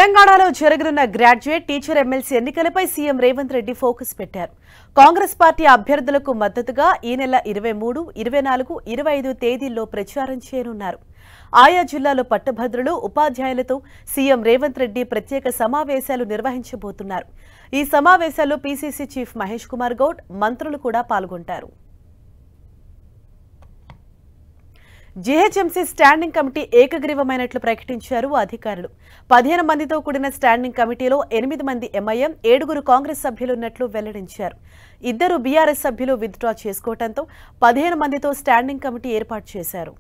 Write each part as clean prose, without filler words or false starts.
తెలంగాణలో జరగనున్న graduate teacher MLC ఎన్నికలపై సీఎం రేవంత్ రెడ్డి ఫోకస్ పెట్టారు. కాంగ్రెస్ పార్టీ అభ్యర్థులకు మద్దతుగా ఈ నెల 23, 24, 25 తేదీల్లో ప్రచారం చేయనున్నారు. ఆయా జిల్లాలో పట్టభద్రులు, ఉపాధ్యాయులతో సీఎం రేవంత్ రెడ్డి ప్రత్యేక సమావేశాలు నిర్వహించబోతున్నారు. ఈ సమావేశాల్లో పీసీసీ చీఫ్ మహేష్ కుమార్ గౌడ్, మంత్రులు కూడా పాల్గొంటారు. జీహెచ్ఎంసీ స్టాండింగ్ కమిటీ ఏకగ్రీవమైనట్లు ప్రకటించారు అధికారులు. 15 మందితో కూడిన స్టాండింగ్ కమిటీలో 8 మంది ఎంఐఎం, 7 కాంగ్రెస్ సభ్యులున్నట్లు వెల్లడించారు. 2 బీఆర్ఎస్ సభ్యులు విత్డ్రా చేసుకోవడంతో 15 మందితో స్టాండింగ్ కమిటీ ఏర్పాటు చేశారు.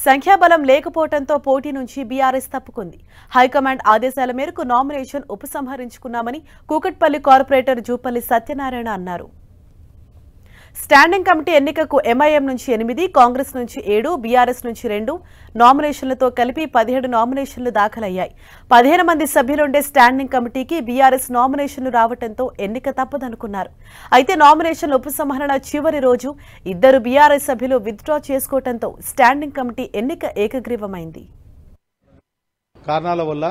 సంఖ్యాబలం లేకపోవడంతో పోటీ నుంచి బీఆర్ఎస్ తప్పుకుంది. హైకమాండ్ ఆదేశాల మేరకు నామినేషన్ ఉపసంహరించుకున్నామని కూకట్పల్లి కార్పొరేటర్ జూపల్లి సత్యనారాయణ అన్నారు. స్టాండింగ్ కమిటీ ఎన్నికకు ఎంఐఎం నుంచి 8, కాంగ్రెస్ నుంచి 7, బీఆర్ఎస్ నుంచి 2 నామినేషన్లతో కలిపి 17 నామినేషన్లు దాఖలయ్యాయి. 15 మంది సభ్యులుండే స్టాండింగ్ కమిటీకి బీఆర్ఎస్ నామినేషన్లు రావడంతో ఎన్నిక తప్పదనుకున్నారు. అయితే నామినేషన్ల ఉపసంహరణ చివరి రోజు 2 బీఆర్ఎస్ సభ్యులు విత్డ్రా చేసుకోవడంతో స్టాండింగ్ కమిటీ ఎన్నిక ఏకగ్రీవమైంది. కారణాల వల్ల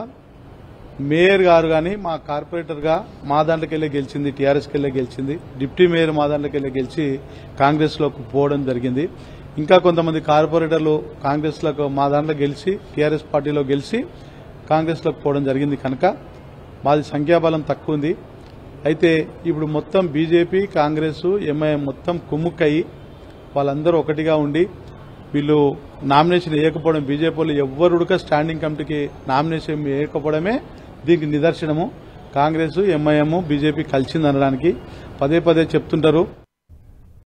మేయర్ గారు గాని మా కార్పొరేటర్ గా మా దాంట్లోకెళ్లే గెలిచింది, టీఆర్ఎస్ కెళ్లే గెలిచింది. డిప్యూటీ మేయర్ మా దాంట్లోకెళ్లే గెలిచి కాంగ్రెస్ లోకి పోవడం జరిగింది. ఇంకా కొంతమంది కార్పొరేటర్లు కాంగ్రెస్ లకు మా దాంట్లో గెలిచి టీఆర్ఎస్ పార్టీలో గెలిచి కాంగ్రెస్ లోకి పోవడం జరిగింది. కనుక మాది సంఖ్యాబలం తక్కువ ఉంది. అయితే ఇప్పుడు మొత్తం బీజేపీ, కాంగ్రెస్, ఎంఐఎం మొత్తం కుమ్ముక్కయ్యి వాళ్ళందరూ ఒకటిగా ఉండి వీళ్ళు నామినేషన్ వేయకపోవడం, బీజేపీ వాళ్ళు ఎవ్వరుడుక స్టాండింగ్ కమిటీకి నామినేషన్ వేయకపోవడమే దీనికి నిదర్శనము. కాంగ్రెస్, ఎంఐఎం, బీజేపీ కలిసిందనడానికి పదే పదే చెప్తుంటారు.